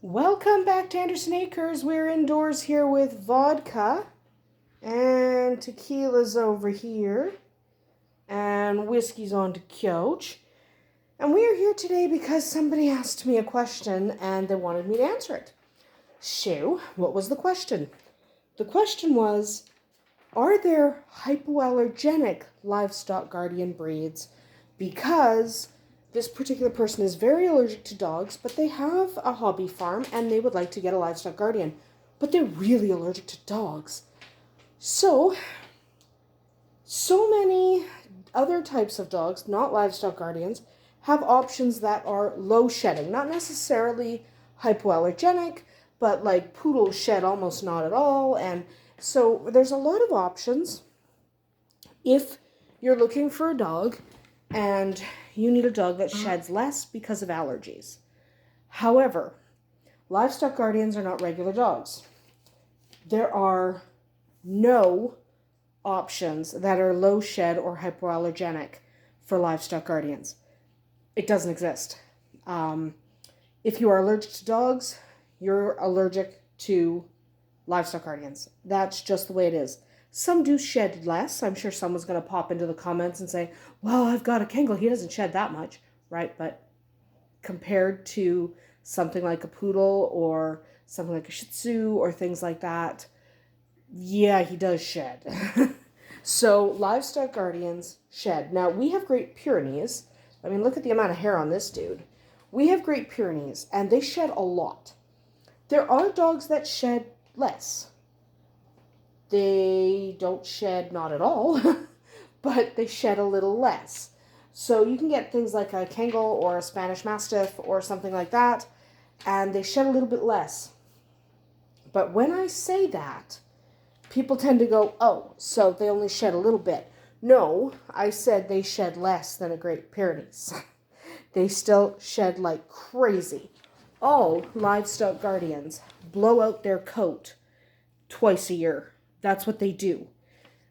Welcome back to Andersen Acres. We're indoors here with vodka and tequila's over here and whiskey's on the couch. And we are here today because somebody asked me a question and they wanted me to answer it. So, what was the question? The question was, are there hypoallergenic livestock guardian breeds? Because this particular person is very allergic to dogs, but they have a hobby farm and they would like to get a livestock guardian, but they're really allergic to dogs. So many other types of dogs, not livestock guardians, have options that are low shedding, not necessarily hypoallergenic, but like poodles shed almost not at all. And so there's a lot of options if you're looking for a dog and you need a dog that sheds less because of allergies. However, livestock guardians are not regular dogs. There are no options that are low shed or hypoallergenic for livestock guardians. It doesn't exist. If you are allergic to dogs, you're allergic to livestock guardians. That's just the way it is. Some do shed less. I'm sure someone's going to pop into the comments and say, well, I've got a Kangol. He doesn't shed that much, right? But compared to something like a poodle or something like a Shih Tzu or things like that, yeah, he does shed. So livestock guardians shed. Now, we have Great Pyrenees. I mean, look at the amount of hair on this dude. We have Great Pyrenees, and they shed a lot. There are dogs that shed less. They don't shed not at all, but they shed a little less. So you can get things like a Kangol or a Spanish Mastiff or something like that, and they shed a little bit less. But when I say that, people tend to go, oh, so they only shed a little bit. No, I said they shed less than a Great Pyrenees. They still shed like crazy. All livestock guardians blow out their coat twice a year. That's what they do.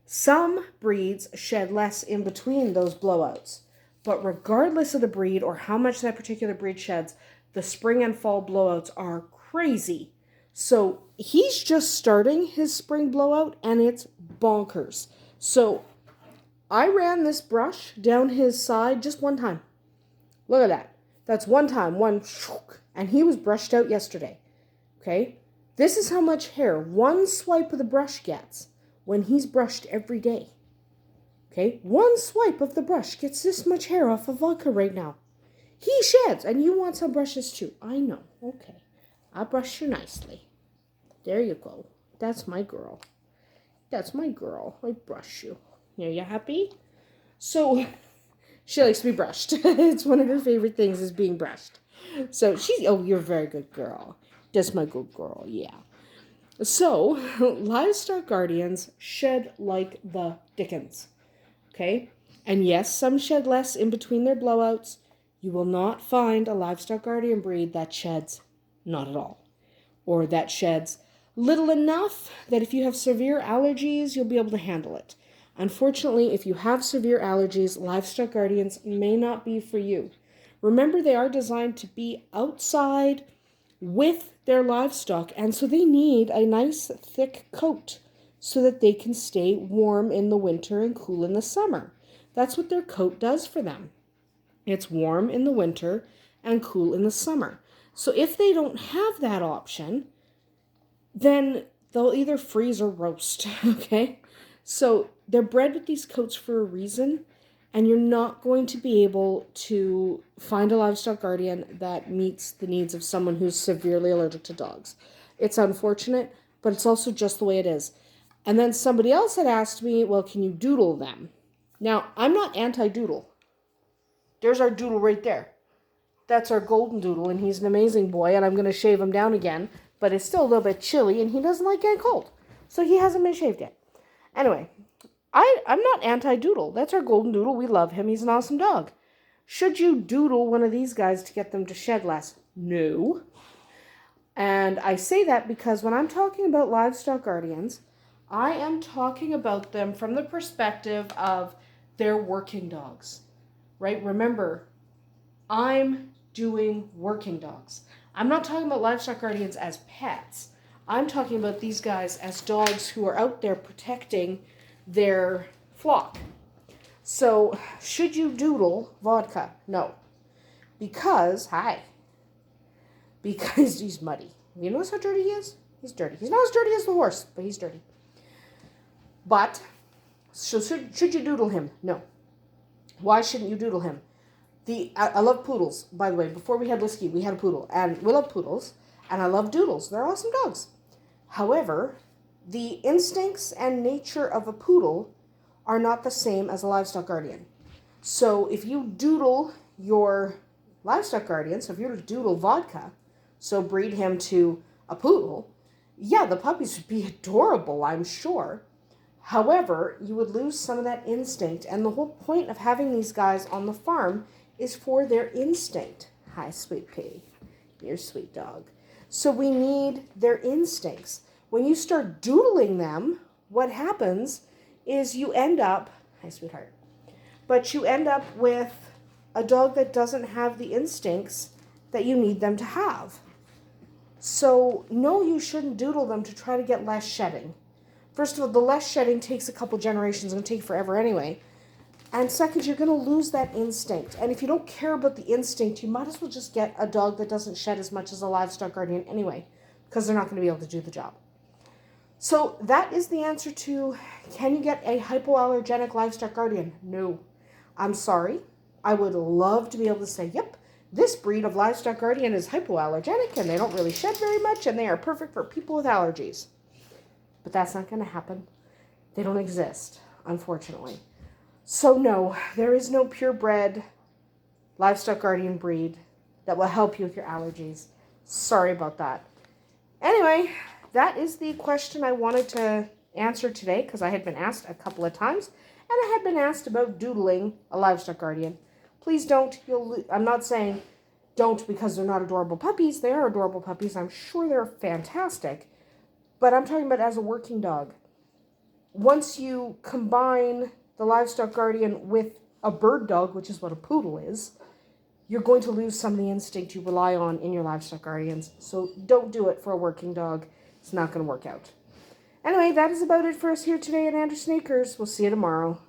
Some breeds shed less in between those blowouts. But regardless of the breed or how much that particular breed sheds, the spring and fall blowouts are crazy. So he's just starting his spring blowout and it's bonkers. So I ran this brush down his side just one time. Look at that. That's one time, and he was brushed out yesterday. Okay? This is how much hair one swipe of the brush gets when he's brushed every day. Okay? One swipe of the brush gets this much hair off of vodka right now. He sheds, and you want some brushes too. I know. Okay. I'll brush you nicely. There you go. That's my girl. That's my girl. I brush you. Are you happy? So, she likes to be brushed. It's one of her favorite things is being brushed. So, you're a very good girl. That's my good girl, yeah. So, livestock guardians shed like the dickens, okay? And yes, some shed less in between their blowouts. You will not find a livestock guardian breed that sheds not at all, or that sheds little enough that if you have severe allergies, you'll be able to handle it. Unfortunately, if you have severe allergies, livestock guardians may not be for you. Remember, they are designed to be outside with their livestock, and so they need a nice thick coat so that they can stay warm in the winter and cool in the summer. That's what their coat does for them. It's warm in the winter and cool in the summer. So if they don't have that option, then they'll either freeze or roast, okay? So they're bred with these coats for a reason, and you're not going to be able to find a livestock guardian that meets the needs of someone who's severely allergic to dogs. It's unfortunate, but it's also just the way it is. And then somebody else had asked me, well, can you doodle them? Now, I'm not anti-doodle. There's our doodle right there. That's our golden doodle, and he's an amazing boy, and I'm going to shave him down again, but it's still a little bit chilly, and he doesn't like getting cold. So he hasn't been shaved yet. Anyway, I'm not anti-doodle. That's our golden doodle. We love him. He's an awesome dog. Should you doodle one of these guys to get them to shed less? No. And I say that because when I'm talking about livestock guardians, I am talking about them from the perspective of they're working dogs, right? Remember, I'm doing working dogs. I'm not talking about livestock guardians as pets. I'm talking about these guys as dogs who are out there protecting their flock. So, should you doodle vodka? No. Because he's muddy. You notice how dirty he is? He's dirty. He's not as dirty as the horse, but he's dirty. But, so should you doodle him? No. Why shouldn't you doodle him? I love poodles, by the way. Before we had Whiskey, we had a poodle. And we love poodles. And I love doodles. They're awesome dogs. However, the instincts and nature of a poodle are not the same as a livestock guardian. So if you doodle your livestock guardian, so if you were to doodle vodka, so breed him to a poodle, yeah, the puppies would be adorable, I'm sure. However, you would lose some of that instinct. And the whole point of having these guys on the farm is for their instinct. Hi, sweet pea. You're a sweet dog. So we need their instincts. When you start doodling them, what happens is you end up, hi, sweetheart, but you end up with a dog that doesn't have the instincts that you need them to have. So, no, you shouldn't doodle them to try to get less shedding. First of all, the less shedding takes a couple generations. It's going to take forever anyway. And second, you're going to lose that instinct. And if you don't care about the instinct, you might as well just get a dog that doesn't shed as much as a livestock guardian anyway, because they're not going to be able to do the job. So that is the answer to, can you get a hypoallergenic livestock guardian? No. I'm sorry. I would love to be able to say, yep, this breed of livestock guardian is hypoallergenic and they don't really shed very much and they are perfect for people with allergies. But that's not going to happen. They don't exist, unfortunately. So no, there is no purebred livestock guardian breed that will help you with your allergies. Sorry about that. Anyway, that is the question I wanted to answer today because I had been asked a couple of times and I had been asked about doodling a livestock guardian. Please don't. I'm not saying don't because they're not adorable puppies. They are adorable puppies. I'm sure they're fantastic. But I'm talking about as a working dog. Once you combine the livestock guardian with a bird dog, which is what a poodle is, you're going to lose some of the instinct you rely on in your livestock guardians. So don't do it for a working dog. It's not going to work out. Anyway, that is about it for us here today at Andersen Acres. We'll see you tomorrow.